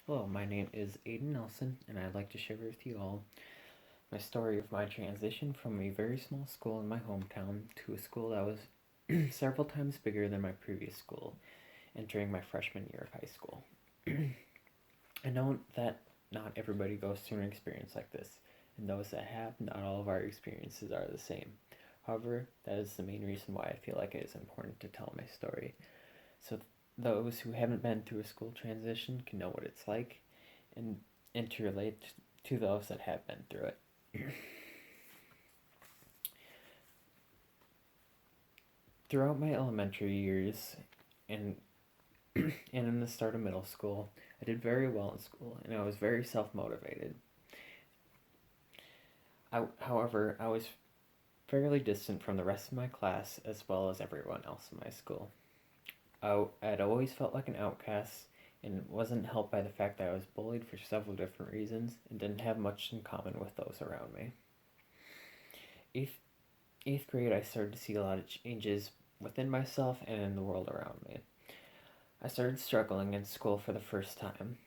Hello, my name is Aiden Nelson, and I'd like to share with you all my story of my transition from a very small school in my hometown to a school that was several times bigger than my previous school entering my freshman year of high school. I know that not everybody goes through an experience like this, and those that have, not all of our experiences are the same. However, that is the main reason why I feel like it is important to tell my story. So those who haven't been through a school transition can know what it's like and, and to relate to those that have been through it. Throughout my elementary years and and in the start of middle school, I did very well in school and I was very self motivated. However, I was fairly distant from the rest of my class as well as everyone else in my school. I'd always felt like an outcast and wasn't helped by the fact that I was bullied for several different reasons and didn't have much in common with those around me. Eighth, eighth grade, I started to see a lot of changes within myself and in the world around me. I started struggling in school for the first time,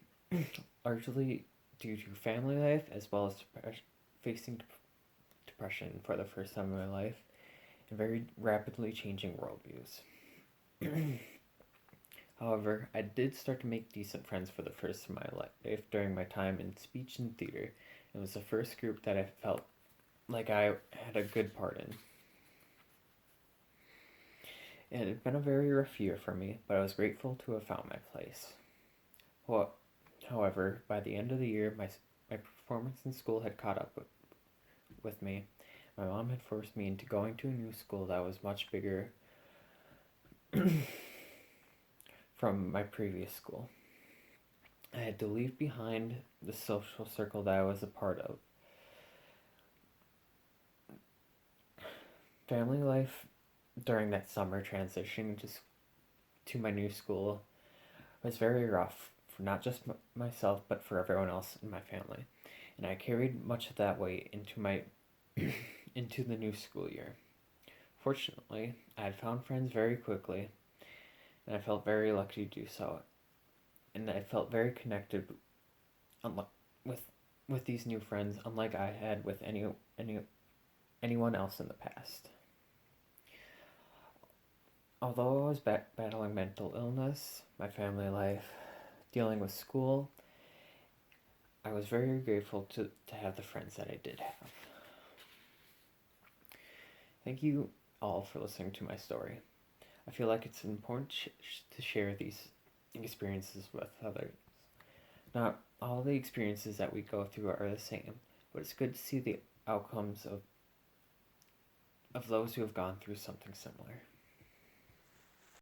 largely due to family life as well as facing depression for the first time in my life and very rapidly changing worldviews. However, I did start to make decent friends for the first time in my life during my time in speech and theater. It was the first group that I felt like I had a good part in. It had been a very rough year for me, but I was grateful to have found my place. Well, however, by the end of the year, my performance in school had caught up with me. My mom had forced me into going to a new school that was much bigger from my previous school. I had to leave behind the social circle that I was a part of. Family life during that summer transition just to my new school was very rough for not just myself but for everyone else in my family, and I carried much of that weight into my into the new school year. Fortunately, I had found friends very quickly, and I felt very lucky to do so. And I felt very connected with with these new friends, unlike I had with anyone else in the past. Although I was battling mental illness, my family life, dealing with school, I was very grateful to have the friends that I did have. Thank you all for listening to my story. I feel like it's important to share these experiences with others. Not all the experiences that we go through are the same, but it's good to see the outcomes of those who have gone through something similar.